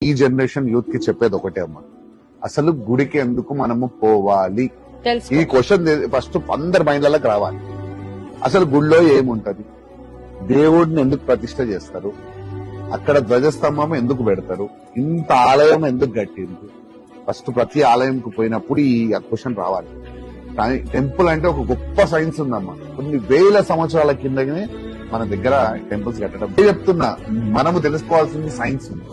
ఈ generation youth కి చెప్పేది ఒకటే అమ్మా, అసలు గుడికి ఎందుకు మనము పోవాలి? ఈ క్వశ్చన్ ఫస్ట్ అందరి మైండ్లకి రావాలి. అసలు గుడిలో ఏముంటది? దేవుడిని ఎందుకు ప్రతిష్ట చేస్తారు? అక్కడ ధ్వజస్తంభం ఎందుకు పెడతారు? ఇంత ఆలయం ఎందుకు కట్టింది? ఫస్ట్ ప్రతి ఆలయంకు పోయినప్పుడు ఈ క్వశ్చన్ రావాలి. కానీ టెంపుల్ అంటే ఒక గొప్ప సైన్స్ ఉందమ్మా. కొన్ని వేల సంవత్సరాల కిందనే మన దగ్గర టెంపుల్స్ కట్టడం. చెప్తున్నా, మనము తెలుసుకోవాల్సింది సైన్స్ ఉంది.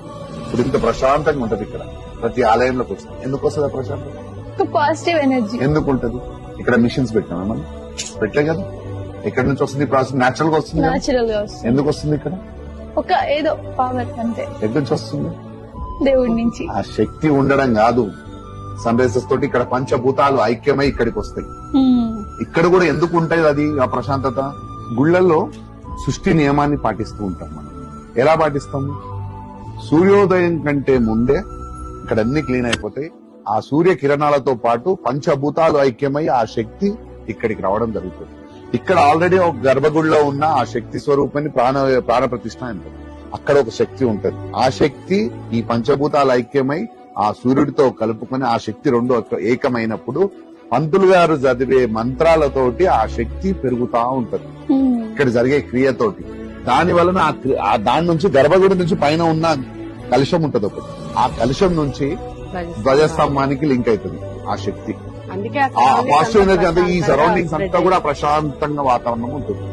ఇప్పుడు ఇంత ప్రశాంతంగా ఉంటది ఇక్కడ ప్రతి ఆలయంలోకి వస్తుంది. ఎందుకు వస్తుంది ప్రశాంతం? పాజిటివ్ ఎనర్జీ ఎందుకు ఉంటది? ఇక్కడ మిషన్స్ పెట్టామా మనం? పెట్టలే కదా. ఎక్కడి నుంచి వస్తుంది ప్రాసెస్? న్యాచురల్ గా వస్తుంది. న్యాచురల్ గా వస్తుంది. ఎందుకు వస్తుంది? ఇక్కడ ఒక ఏదో పవర్ అంతే. ఎక్కడి నుంచి వస్తుంది? దేవుడి నుంచి. ఆ శక్తి ఉండడం కాదు, సన్ రైజెస్ తోటి ఇక్కడ పంచభూతాలు ఐక్యమై ఇక్కడికి వస్తాయి. ఇక్కడ కూడా ఎందుకు ఉంటాయి అది ఆ ప్రశాంతత? గుళ్లలో సృష్టి నియమాన్ని పాటిస్తూ ఉంటాం మనం. ఎలా పాటిస్తాము? సూర్యోదయం కంటే ముందే ఇక్కడ అన్ని క్లీన్ అయిపోతాయి. ఆ సూర్య కిరణాలతో పాటు పంచభూతాలు ఐక్యమై ఆ శక్తి ఇక్కడికి రావడం జరుగుతుంది. ఇక్కడ ఆల్రెడీ ఒక గర్భగుడిలో ఉన్న ఆ శక్తి స్వరూపాన్ని ప్రాణ ప్రతిష్ఠ అంటారు. అక్కడ ఒక శక్తి ఉంటది. ఆ శక్తి ఈ పంచభూతాలు ఐక్యమై ఆ సూర్యుడితో కలుపుకొని ఆ శక్తి రెండు ఏకమైనప్పుడు పంతులు గారు చదివే మంత్రాలతోటి ఆ శక్తి పెరుగుతా ఉంటది. ఇక్కడ జరిగే క్రియతోటి దాని వలన దాని నుంచి గర్భగుడి నుంచి పైన ఉన్న కలుషం ఉంటది ఒకటి. ఆ కలుషం నుంచి ధ్వజస్తంభానికి లింక్ అవుతుంది ఆ శక్తి. ఆ పాజిటివ్ ఎనర్జీ అంతా ఈ సరౌండింగ్స్ అంతా కూడా ప్రశాంతంగా వాతావరణం ఉంటుంది.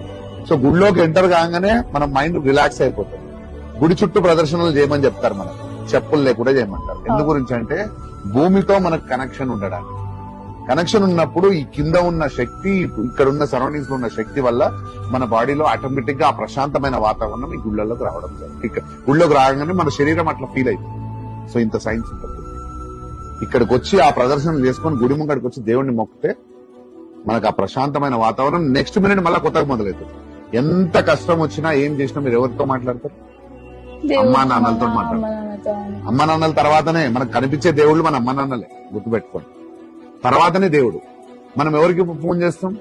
సో గుడిలోకి ఎంటర్ కాగానే మన మైండ్ రిలాక్స్ అయిపోతుంది. గుడి చుట్టూ ప్రదర్శనలు చేయమని చెప్తారు, మనం చెప్పులు లేకుండా చేయమంటారు. ఎందు గురించి అంటే భూమితో మనకు కనెక్షన్ ఉండడానికి. కనెక్షన్ ఉన్నప్పుడు ఈ కింద ఉన్న శక్తి, ఇక్కడ ఉన్న సరౌండింగ్స్ లో ఉన్న శక్తి వల్ల మన బాడీలో ఆటోమేటిక్ గా ఆ ప్రశాంతమైన వాతావరణం ఈ గుళ్ళలోకి రావడం జరుగుతుంది. గుళ్ళోకి రాగానే మన శరీరం అట్లా ఫీల్ అవుతుంది. సో ఇంత సైన్స్ ఉంటుంది. ఇక్కడికి వచ్చి ఆ ప్రదర్శన చేసుకుని గుడి ముంగడికి వచ్చి దేవుడిని మొక్కితే మనకు ఆ ప్రశాంతమైన వాతావరణం నెక్స్ట్ మినిట్ మళ్ళీ కొత్తగా మొదలవుతుంది. ఎంత కష్టం వచ్చినా ఏం చేసినా మీరు ఎవరితో మాట్లాడతారు? అమ్మా నాన్నలతో మాట్లాడతారు. అమ్మా నాన్నల తర్వాతనే మనకు కనిపించే దేవుళ్ళు మన అమ్మా నాన్నలే, గుర్తుపెట్టుకోండి. తర్వాతనే దేవుడు. మనం ఎవరికి ఫోన్ చేస్తాం?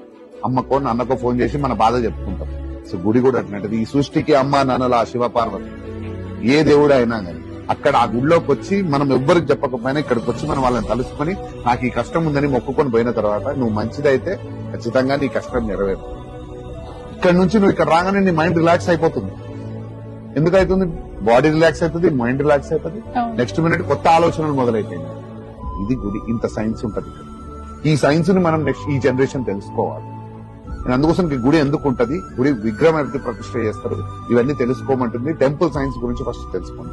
అమ్మకో నాన్నకో ఫోన్ చేసి మన బాధ చెప్పుకుంటాం. సో గుడి కూడా అట్లాంటిది. ఈ సృష్టికి అమ్మా నాన్నల ఆ శివ పార్వతి ఏ దేవుడు అయినా కానీ అక్కడ ఆ గుడిలోకి వచ్చి మనం ఎవ్వరికి చెప్పకపోయినా ఇక్కడికి వచ్చి మనం వాళ్ళని తలుసుకొని నాకు ఈ కష్టం ఉందని మొక్కుకొని పోయిన తర్వాత నువ్వు మంచిదైతే ఖచ్చితంగా నీ కష్టం నెరవేరు. ఇక్కడ నుంచి నువ్వు ఇక్కడ రాగానే నీ మైండ్ రిలాక్స్ అయిపోతుంది. ఎందుకు అవుతుంది? బాడీ రిలాక్స్ అవుతుంది, మైండ్ రిలాక్స్ అవుతుంది. నెక్స్ట్ మినిట్ కొత్త ఆలోచనలు మొదలైపోయింది. ఇది గుడి. ఇంత సైన్స్ ఉంటది. ఈ సైన్స్ ని మనం నెక్స్ట్ ఈ జనరేషన్ తెలుసుకోవాలి. నేను అందుకోసం గుడి ఎందుకు ఉంటది, గుడి విగ్రహం ఎంత ప్రతిష్ట చేస్తారు, ఇవన్నీ తెలుసుకోమంటుంది. టెంపుల్ సైన్స్ గురించి ఫస్ట్ తెలుసుకోండి.